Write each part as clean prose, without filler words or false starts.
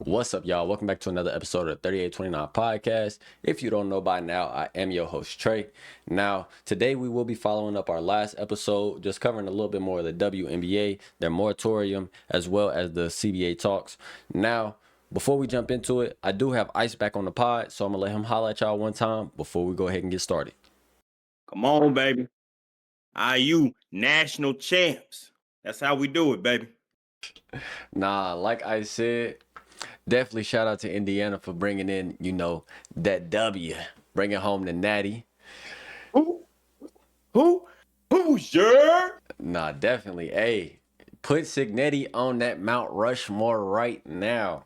What's up, y'all? Welcome back to another episode of the 3829 Podcast. If you don't know by now, I am your host, Trey. Now, today we will be following up our last episode, just covering a little bit more of the WNBA, their moratorium, as well as the CBA talks. Now, before we jump into it, I do have Ice back on the pod, so I'm going to let him holler at y'all one time before we go ahead and get started. Come on, baby. IU national champs. That's how we do it, baby. Nah, like I said, definitely shout out to Indiana for bringing in, that W, bringing home the natty. Who's sure? Nah, definitely. Hey, put Signetti on that Mount Rushmore right now.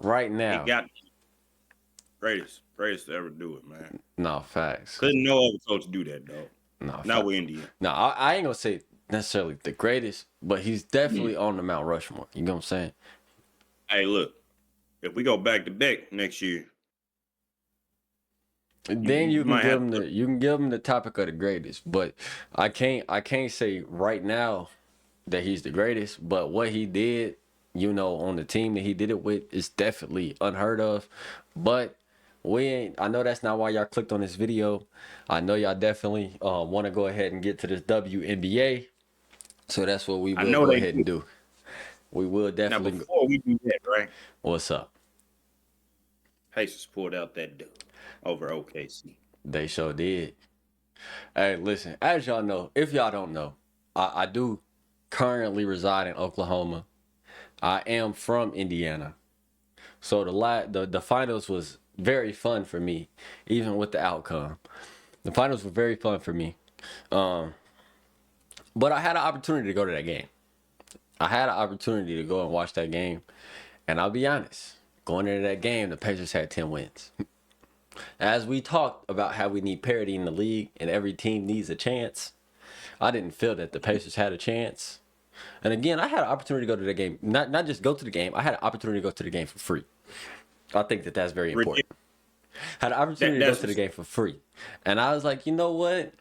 Right now. He got greatest to ever do it, man. No, facts. Couldn't no other coach do that, though. No, Not with Indiana. No, I ain't gonna say necessarily the greatest, but he's definitely on the Mount Rushmore. You know what I'm saying? Hey, look, if we go back to back next year, then you can give him the topic of the greatest. But I can't say right now that he's the greatest. But what he did, on the team that he did it with is definitely unheard of. But I know that's not why y'all clicked on this video. I know y'all definitely want to go ahead and get to this WNBA. So that's what we will go ahead and do. We will definitely. Now, before we do that, right? What's up? Pacers pulled out that dub over OKC. They sure did. Hey, listen, as y'all know, if y'all don't know, I do currently reside in Oklahoma. I am from Indiana. So the finals was very fun for me, even with the outcome. The finals were very fun for me. But I had an opportunity to go to that game. I had an opportunity to go and watch that game. And I'll be honest, going into that game, the Pacers had 10 wins. As we talked about how we need parity in the league and every team needs a chance, I didn't feel that the Pacers had a chance. And again, I had an opportunity to go to the game. Not just go to the game, I had an opportunity to go to the game for free. I think that that's very important. Had an opportunity to go to the game for free. And I was like, you know what?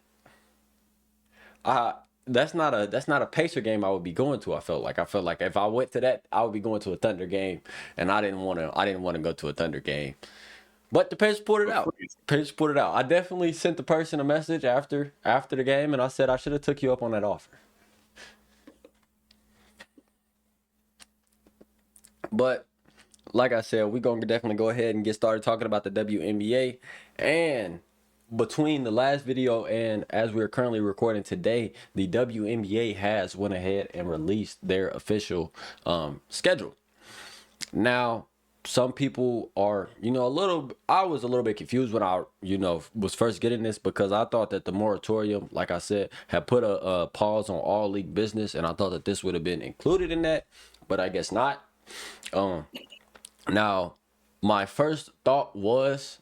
That's not a Pacer game I would be going to. I felt like if I went to that, I would be going to a Thunder game, and I didn't want to go to a Thunder game. But the Pacers pulled it out. I definitely sent the person a message after the game, and I said I should have took you up on that offer. But like I said, we're going to definitely go ahead and get started talking about the WNBA. And between the last video and as we're currently recording today, the WNBA has went ahead and released their official schedule. Now, some people are, I was a little bit confused when I, was first getting this, because I thought that the moratorium, like I said, had put a pause on all league business, and I thought that this would have been included in that, but I guess not. Now, my first thought was,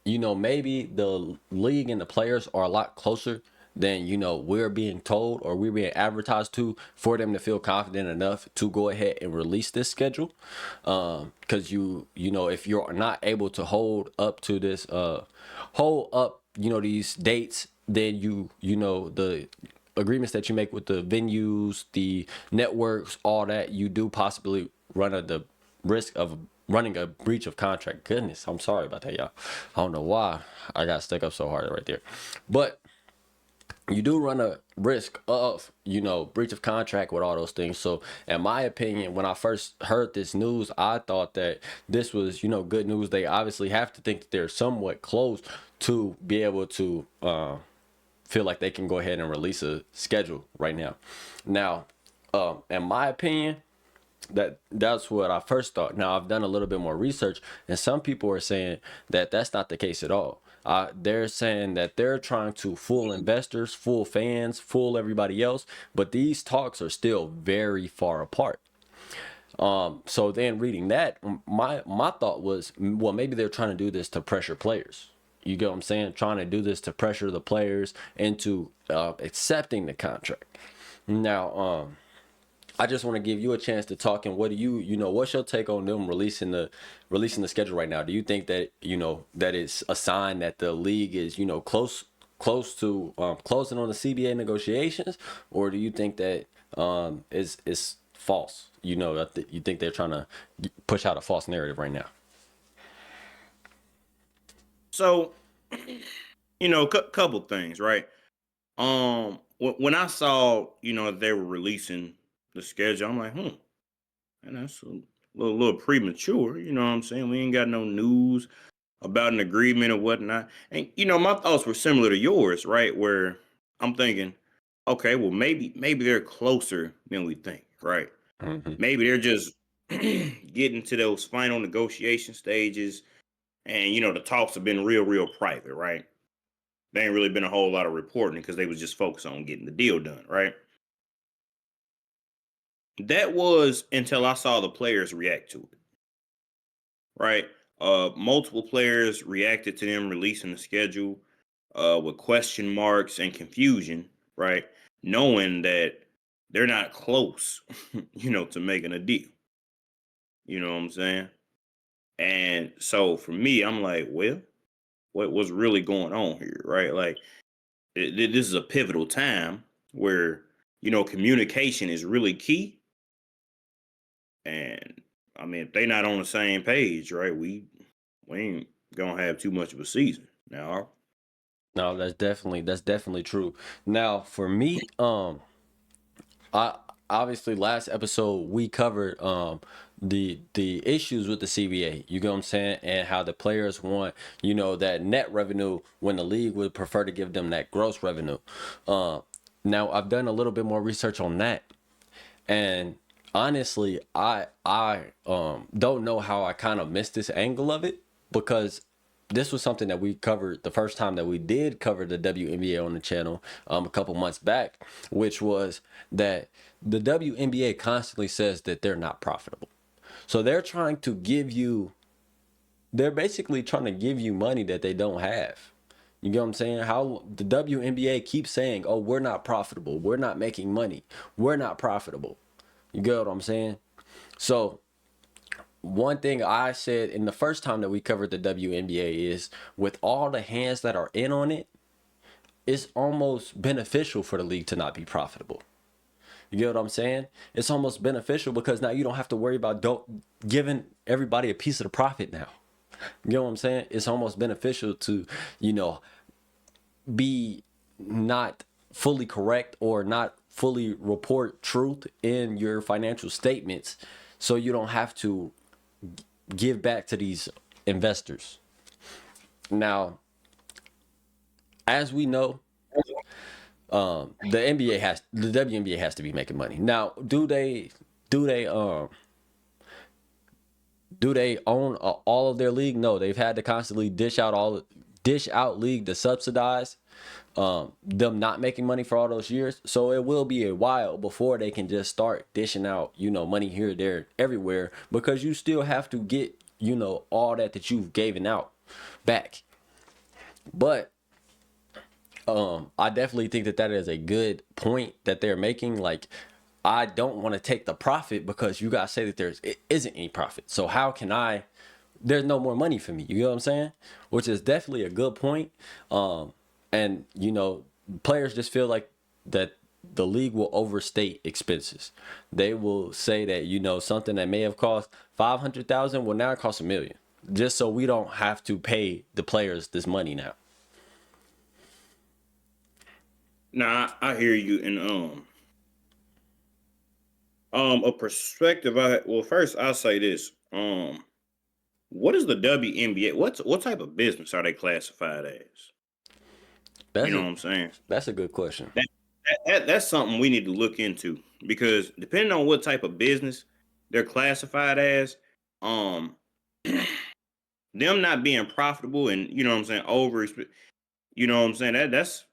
maybe the league and the players are a lot closer than, we're being told or we're being advertised to, for them to feel confident enough to go ahead and release this schedule. Because if you're not able to hold up to this, these dates, then the agreements that you make with the venues, the networks, all that, you do possibly run the risk of running a breach of contract. Goodness, I'm sorry about that, y'all. I don't know why I got stuck up so hard right there. But you do run a risk of, breach of contract with all those things. So in my opinion, when I first heard this news, I thought that this was, good news. They obviously have to think that they're somewhat close to be able to feel like they can go ahead and release a schedule right now. Now, in my opinion, that's what I first thought. Now, I've done a little bit more research, and some people are saying that that's not the case at all. They're saying that they're trying to fool investors, fool fans, fool everybody else, but these talks are still very far apart. So then reading that, my thought was, well, maybe they're trying to do this to pressure players. You get what I'm saying? Trying to do this to pressure the players into accepting the contract. Now, I just want to give you a chance to talk, and what do what's your take on them releasing the schedule right now? Do you think that, that it's a sign that the league is, close to closing on the CBA negotiations, or do you think that it's false. You think they're trying to push out a false narrative right now. So, couple things, right? When I saw, they were releasing the schedule, I'm like, and that's a little premature. You know what I'm saying? We ain't got no news about an agreement or whatnot. And my thoughts were similar to yours, right? Where I'm thinking, okay, well maybe they're closer than we think, right? Hmm. Maybe they're just getting to those final negotiation stages, and the talks have been real private, right? There ain't really been a whole lot of reporting because they was just focused on getting the deal done, right? That was until I saw the players react to it, right? Multiple players reacted to them releasing the schedule with question marks and confusion, right? Knowing that they're not close, to making a deal. You know what I'm saying? And so for me, I'm like, well, what's really going on here, right? Like, this is a pivotal time where communication is really key. And I mean, if they not on the same page, right, we ain't gonna have too much of a season now. No, that's definitely true. Now, for me, I obviously last episode we covered the issues with the CBA. You get what I'm saying, and how the players want that net revenue when the league would prefer to give them that gross revenue. Now I've done a little bit more research on that, and honestly, I don't know how I kind of missed this angle of it, because this was something that we covered the first time that we did cover the WNBA on the channel a couple months back, which was that the WNBA constantly says that they're not profitable. So they're basically trying to give you money that they don't have. You get what I'm saying? How the WNBA keeps saying, "Oh, we're not profitable. We're not making money. We're not profitable." You get what I'm saying? So one thing I said in the first time that we covered the WNBA is, with all the hands that are in on it, it's almost beneficial for the league to not be profitable. You get what I'm saying? It's almost beneficial because now you don't have to worry about giving everybody a piece of the profit now. You get what I'm saying? It's almost beneficial to, you know, be not fully correct or not fully report truth in your financial statements, so you don't have to give back to these investors. Now, as we know, the WNBA has to be making money. Now, do they do they own all of their league? No, they've had to constantly dish out league to subsidize them not making money for all those years. So it will be a while before they can just start dishing out, money here, there, everywhere, because you still have to get, all that you've given out back. But I definitely think that is a good point that they're making. Like, I don't want to take the profit because you guys say that it isn't any profit. So how can there's no more money for me. You know what I'm saying? Which is definitely a good point. And players just feel like that the league will overstate expenses. They will say that, something that may have cost 500,000 will now cost 1 million, just so we don't have to pay the players this money now. Nah, I hear you. And a perspective. First I'll say this. What is the WNBA? What type of business are they classified as? You That's know a what I'm saying? that's a good question. That's something we need to look into, because depending on what type of business they're classified as, um, them not being profitable and you know what I'm saying, that's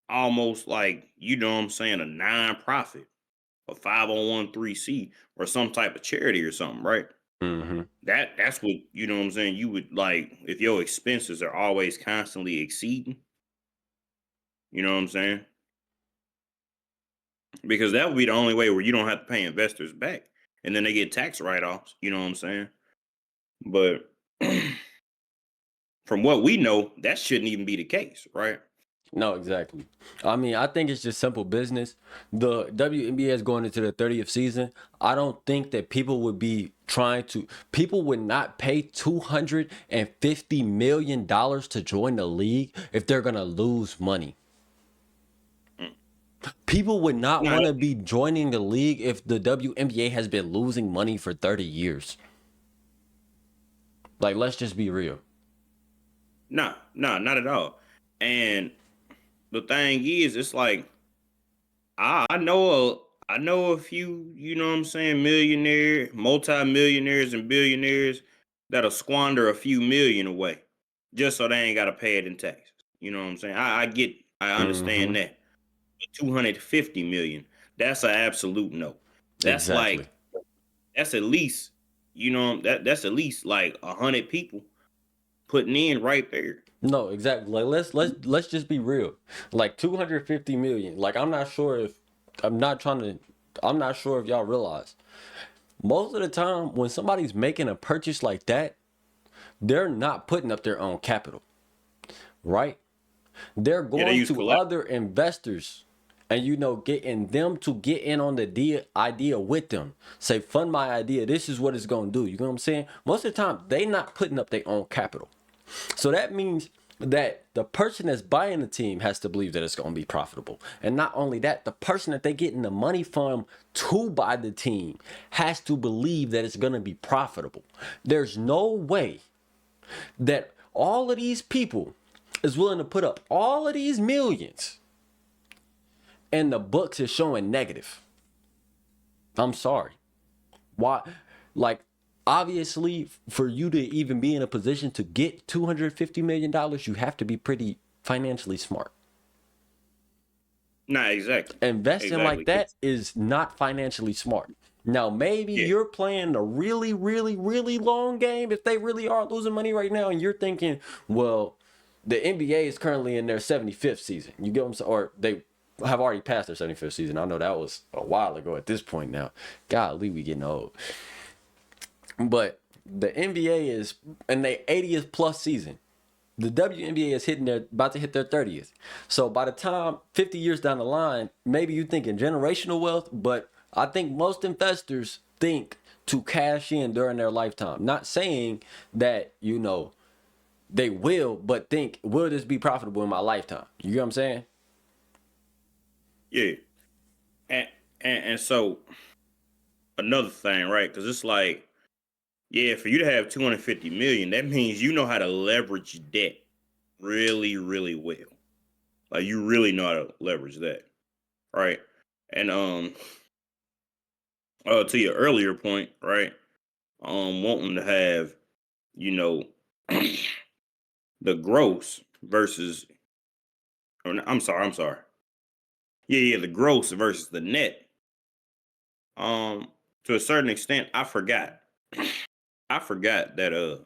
almost like, what I'm saying, a non-profit, a 501(c) or some type of charity or something, right? Hmm. That's what, what I'm saying, you would like if your expenses are always constantly exceeding. You know what I'm saying? Because that would be the only way where you don't have to pay investors back, and then they get tax write-offs. You know what I'm saying? But from what we know, that shouldn't even be the case, right? No, exactly. I mean, I think it's just simple business. The WNBA is going into the 30th season. I don't think that people would be people would not pay $250 million to join the league if they're going to lose money. Mm. People would not No, want to be joining the league if the WNBA has been losing money for 30 years. Like, let's just be real. no, not at all. And the thing is, it's like I know a few, you know what I'm saying, multi-millionaires and billionaires that'll squander a few million away just so they ain't gotta pay it in taxes. You know what I'm saying? I understand Hmm. that. But 250 million, that's an absolute no. That's Exactly. like that's at least, that's at least like 100 people putting in right there. No, exactly. Like let's just be real. Like 250 million. Like I'm not sure if y'all realize. Most of the time when somebody's making a purchase like that, they're not putting up their own capital, right? They're Yeah, they going use to collateral. other investors and getting them to get in on the idea with them. Say, fund my idea. This is what it's going to do. You know what I'm saying? Most of the time, they not putting up their own capital. So that means that the person that's buying the team has to believe that it's going to be profitable. And not only that, the person that they getting the money from to buy the team has to believe that it's going to be profitable. There's no way that all of these people is willing to put up all of these millions and the books is showing negative. I'm sorry. Why? Like, obviously, for you to even be in a position to get $250 million, you have to be pretty financially smart. Nah, exactly. Investing like Exactly. that is not financially smart. Now, maybe Yeah. you're playing a really, really, really long game if they really are losing money right now, and you're thinking, well, the NBA is currently in their 75th season. You get what I'm saying? Or they have already passed their 75th season. I know that was a while ago at this point now. Golly, we getting old. But the NBA is in their 80th plus season. The WNBA is about to hit their 30th. So by the time 50 years down the line, maybe you're thinking generational wealth, but I think most investors think to cash in during their lifetime. Not saying that, they will, but think, will this be profitable in my lifetime? You get what I'm saying? Yeah. And and so another thing, right? Because it's like, yeah, for you to have 250 million, that means you know how to leverage debt really, really well. Like you really know how to leverage that, right? And to your earlier point, right? Wanting to have, you know, the gross versus, I'm sorry. Yeah, the gross versus the net. To a certain extent, I forgot. I forgot that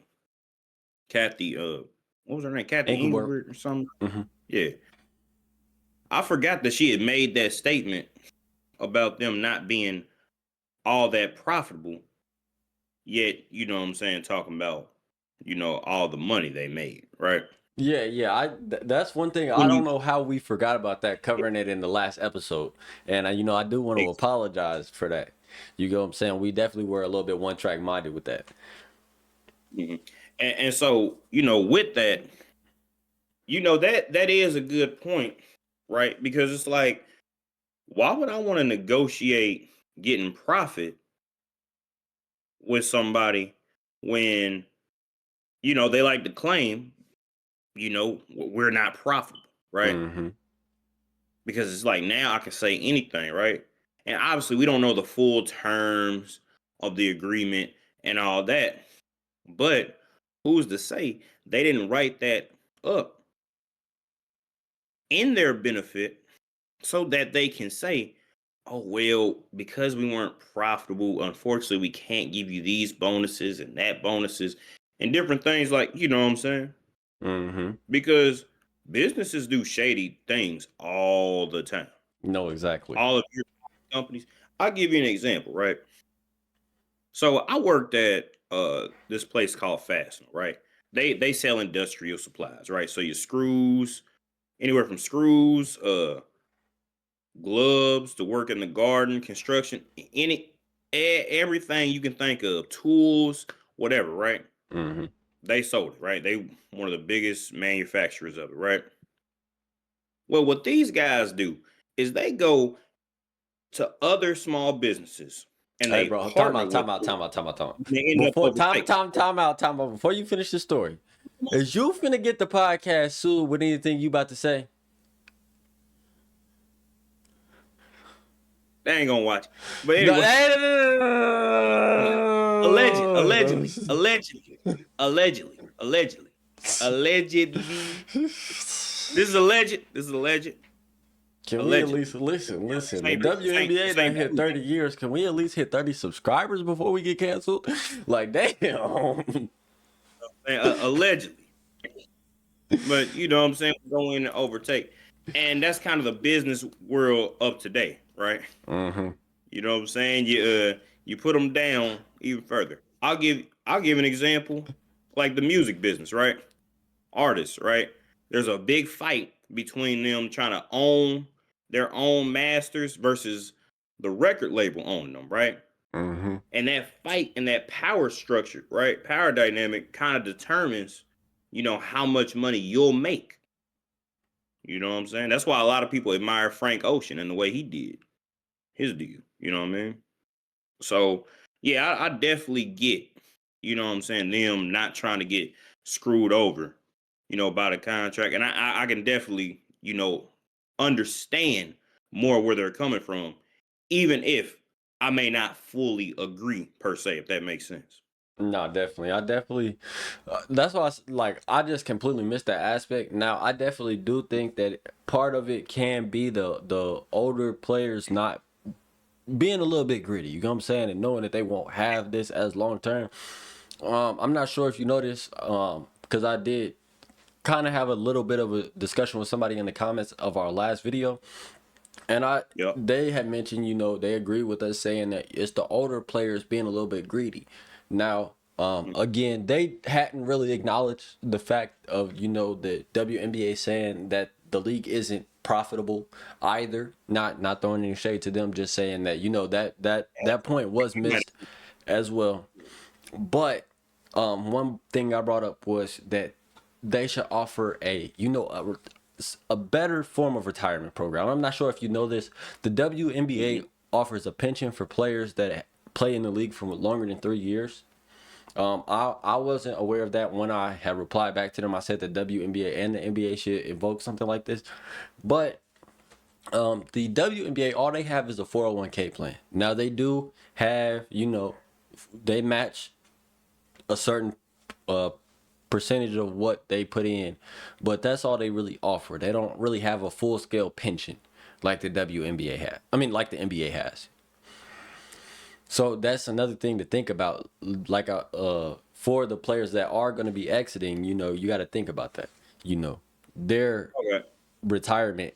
Kathy what was her name? Kathy Anchorworm. Engelbert or something. Hmm. Yeah. I forgot that she had made that statement about them not being all that profitable, yet, you know what I'm saying, talking about, all the money they made, right? Yeah. That's one thing. I When you don't know how we forgot about that, covering it in the last episode. And I do want to ex- apologize for that. You get what I'm saying? We definitely were a little bit one track minded with that. mhm. And so, with that, that is a good point, right? Because it's like, why would I want to negotiate getting profit with somebody when, they like to claim, we're not profitable, right? Hmm. Because it's like now I can say anything, right? And obviously we don't know the full terms of the agreement and all that. But who's to say they didn't write that up in their benefit so that they can say, oh, well, because we weren't profitable, unfortunately, we can't give you these bonuses and that bonuses and different things like, you know what I'm saying? Hmm. Because businesses do shady things all the time. No, exactly. All of your companies. I'll give you an example, right? So I worked at this place called Fastener, right? They sell industrial supplies, right? So your screws, anywhere from screws, gloves to work in the garden, construction, everything you can think of, tools, whatever, right? Mm-hmm. They sold it, right? They one of the biggest manufacturers of it, right? Well, what these guys do is they go to other small businesses and Hey, they bro, time partner out, with time out, them time out, time out, time out. and they end up Before overtaking. time out. Before you finish the story, is you finna get the podcast sued with anything you about to say? They ain't gonna watch it. But No, anyway, allegedly. This is alleged. This is alleged. Can we at Allegedly. least listen? Listen, the This ain't, WNBA this done ain't hit 30 years. Can we at least hit 30 subscribers before we get canceled? Like, damn. allegedly. But you know what I'm saying? Go in and overtake. And that's kind of the business world of today, right? Mm-hmm. You know what I'm saying? You put them down even further. I'll give an example, like the music business, right? Artists, right? There's a big fight between them trying to own their own masters versus the record label owning them, right? Mm-hmm. And that fight and that power structure, right? Power dynamic kind of determines, how much money you'll make. You know what I'm saying? That's why a lot of people admire Frank Ocean and the way he did his deal. You know what I mean? So yeah, I definitely get, you know what I'm saying, them not trying to get screwed over, by the contract. And I can definitely, understand more where they're coming from, even if I may not fully agree per se, if that makes sense. No, definitely. I definitely. That's why I just completely missed that aspect. Now, I definitely do think that part of it can be the older players not being a little bit greedy. You know what I'm saying, and knowing that they won't have this as long term. I'm not sure if you noticed, because I did kind of have a little bit of a discussion with somebody in the comments of our last video. And Yep. they had mentioned, they agree with us saying that it's the older players being a little bit greedy. Now, again, they hadn't really acknowledged the fact of, the WNBA saying that the league isn't profitable either. Not throwing any shade to them, just saying that, that point was missed as well. But one thing I brought up was that they should offer a better form of retirement program. I'm not sure if you know this. The WNBA Mhm. offers a pension for players that play in the league for longer than 3 years. I wasn't aware of that when I had replied back to them. I said the WNBA and the NBA should invoke something like this, but the WNBA, all they have is a 401k plan. Now they do have, they match a certain uh percentage of what they put in, but that's all they really offer. They don't really have a full scale pension like the WNBA has. I mean, like the NBA has. So that's another thing to think about. Like for the players that are going to be exiting, you got to think about that. Their Okay. retirement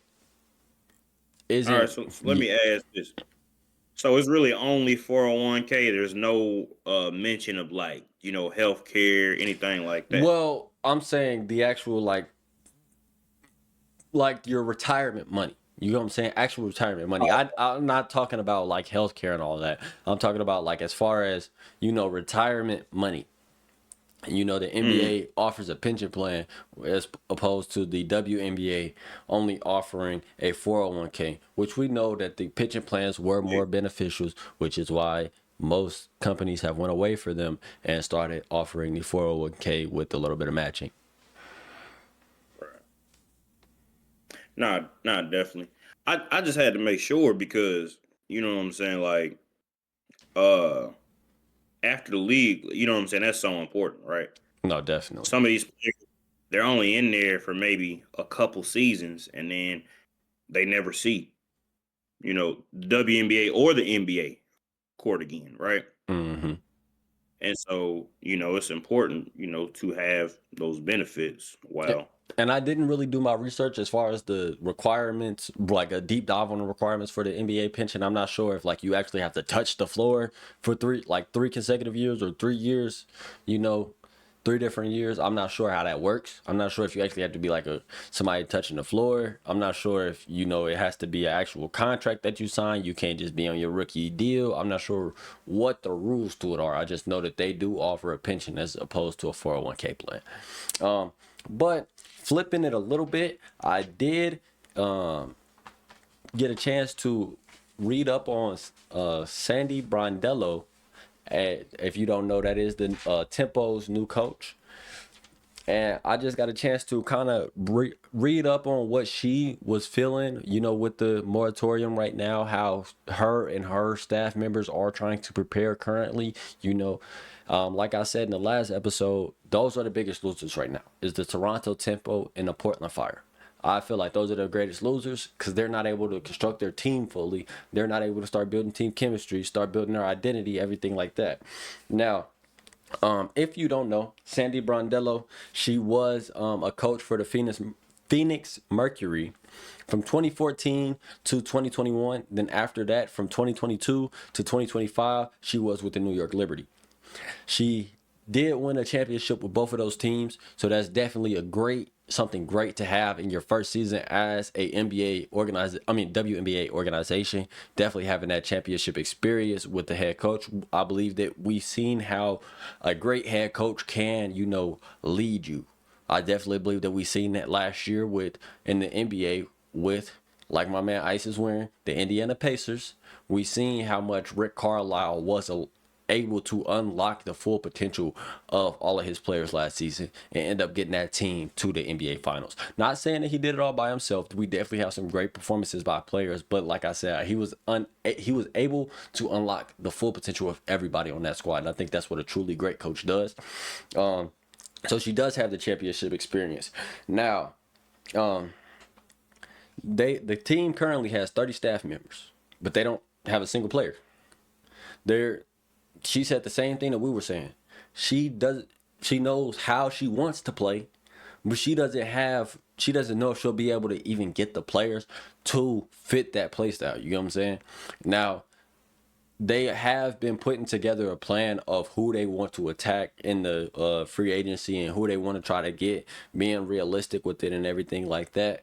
All right. isn't. So let me ask this. So it's really only 401k. There's no mention of like, healthcare, anything like that. Well, I'm saying the actual like your retirement money. You know what I'm saying? Actual retirement money. I'm not talking about like healthcare and all that. I'm talking about like as far as retirement money. And the Mm, NBA offers a pension plan as opposed to the WNBA only offering a 401k, which we know that the pension plans were yeah. more beneficial, which is why most companies have went away for them and started offering the 401k with a little bit of matching. Right. Nah, definitely. I just had to make sure because you know what I'm saying. Like, uh, after the league, you know what I'm saying. That's so important, right? No, definitely. Some of these players, they're only in there for maybe a couple seasons, and then they never see, the WNBA or the NBA court again, right? Hmm. And so, it's important, to have those benefits while. And I didn't really do my research as far as the requirements, like a deep dive on the requirements for the NBA pension. I'm not sure if like you actually have to touch the floor for three consecutive years or 3 years, you know, 3 different years. I'm not sure how that works. I'm not sure if you actually have to be like somebody touching the floor. I'm not sure if it has to be an actual contract that you sign. You can't just be on your rookie deal. I'm not sure what the rules to it are. I just know that they do offer a pension as opposed to a 401k plan. But flipping it a little bit, I did get a chance to read up on Sandy Brondello. If you don't know, that is the Tempo's new coach. And I just got a chance to kind of read up on what she was feeling, with the moratorium right now, how her and her staff members are trying to prepare currently. Like I said in the last episode, those are the biggest losers right now, is the Toronto Tempo and the Portland Fire. I feel like those are the greatest losers because they're not able to construct their team fully. They're not able to start building team chemistry, start building their identity, everything like that. Now, if you don't know, Sandy Brondello, she was a coach for the Phoenix Mercury from 2014 to 2021. Then after that, from 2022 to 2025, she was with the New York Liberty. She did win a championship with both of those teams, so that's definitely something great to have in your first season as a WNBA organization. Definitely having that championship experience with the head coach. I believe that we've seen how a great head coach can, lead you. I definitely believe that we've seen that last year in the NBA with, like my man Ice is wearing, the Indiana Pacers. We seen how much Rick Carlisle was able to unlock the full potential of all of his players last season and end up getting that team to the NBA Finals. Not saying that he did it all by himself. We definitely have some great performances by players, but like I said, he was able to unlock the full potential of everybody on that squad, and I think that's what a truly great coach does. So she does have the championship experience. Now, the team currently has 30 staff members, but they don't have a single player. She said the same thing that we were saying. She knows how she wants to play, but she doesn't know if she'll be able to even get the players to fit that play style. You know what I'm saying? Now, they have been putting together a plan of who they want to attack in the free agency and who they want to try to get, being realistic with it and everything like that.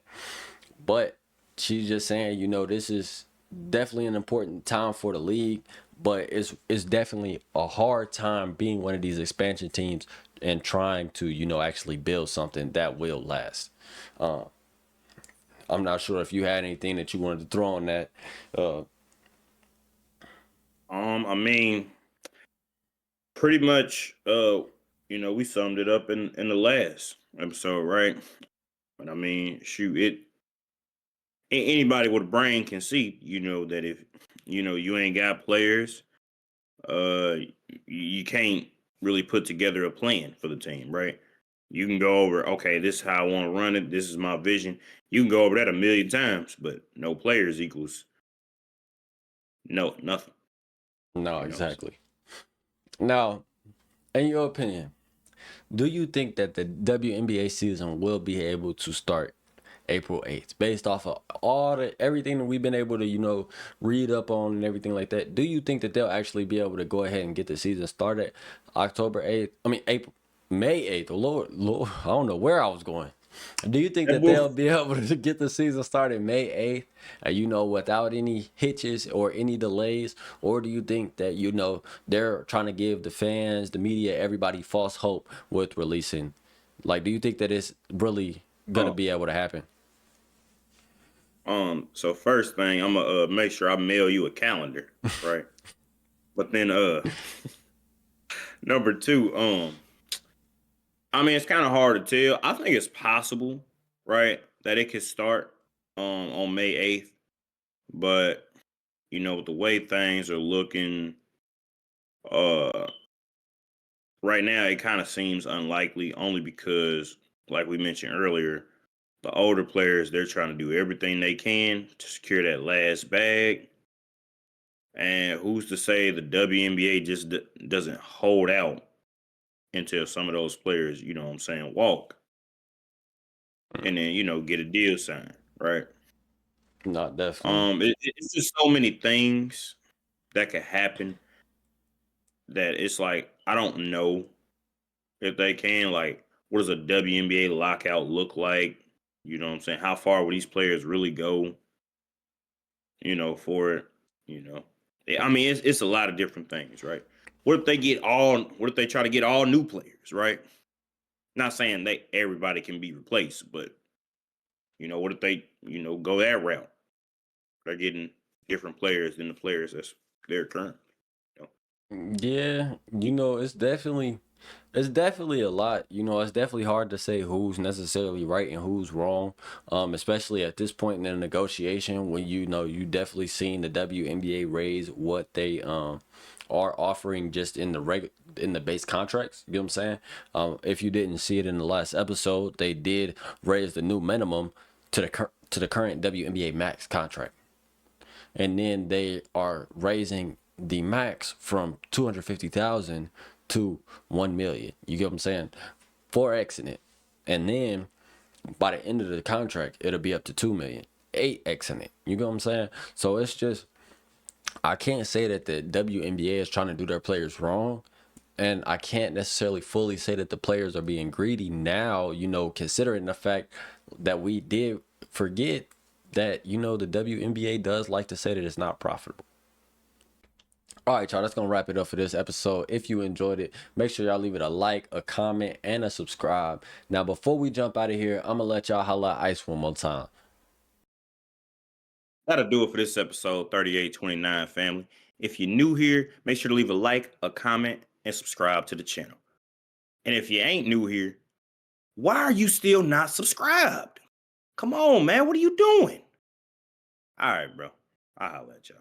But she's just saying, this is definitely an important time for the league, but it's definitely a hard time being one of these expansion teams and trying to, actually build something that will last. I'm not sure if you had anything that you wanted to throw on that. I mean, pretty much, we summed it up in the last episode, right? But I mean, shoot, anybody with a brain can see, that if you ain't got players, you can't really put together a plan for the team, right? You can go over, okay, this is how I want to run it. This is my vision. You can go over that a million times, but no players equals nothing. No, You know, so, exactly. Now, in your opinion, do you think that the WNBA season will be able to start April 8th based off of everything that we've been able to, read up on and everything like that? Do you think that they'll actually be able to go ahead and get the season started October 8th? I mean, May 8th. Lord, I don't know where I was going. Do you think that that boy, they'll be able to get the season started May 8th, without any hitches or any delays? Or do you think that, they're trying to give the fans, the media, everybody false hope with releasing? Like, do you think that it's really going to um, be able to happen? so first thing, I'm gonna make sure I mail you a calendar, right? But then, number two, I mean, it's kind of hard to tell. I think it's possible, right, that it could start on May 8th, but with the way things are looking, uh, right now it kind of seems unlikely, only because, like we mentioned earlier, the older players, they're trying to do everything they can to secure that last bag. And who's to say the WNBA just doesn't hold out until some of those players, what I'm saying, walk and then, get a deal signed, right? Not definitely. It's just so many things that could happen that it's like I don't know if they can. Like, what does a WNBA lockout look like? You know what I'm saying? How far would these players really go? For it. I mean, it's a lot of different things, right? What if they get all? What if they try to get all new players, right? Not saying that everybody can be replaced, but what if they go that route? They're getting different players than the players that's their current. You know? Yeah, it's definitely a lot. It's definitely hard to say who's necessarily right and who's wrong. Especially at this point in the negotiation when you definitely seen the WNBA raise what they are offering just in the base contracts. You know what I'm saying? If you didn't see it in the last episode, they did raise the new minimum to the current WNBA max contract, and then they are raising the max from 250,000 to 1 million. You get what I'm saying? 4xing it, and then by the end of the contract, it'll be up to 2 million, 8xing it. You get what I'm saying? So it's just I can't say that the WNBA is trying to do their players wrong. And I can't necessarily fully say that the players are being greedy now, considering the fact that we did forget that, the WNBA does like to say that it's not profitable. All right, y'all, that's going to wrap it up for this episode. If you enjoyed it, make sure y'all leave it a like, a comment, and a subscribe. Now, before we jump out of here, I'm going to let y'all holla ice one more time. That'll do it for this episode 3829, family. If you're new here, make sure to leave a like, a comment, and subscribe to the channel. And if you ain't new here, why are you still not subscribed? Come on, man. What are you doing? All right, bro. I'll holla at y'all.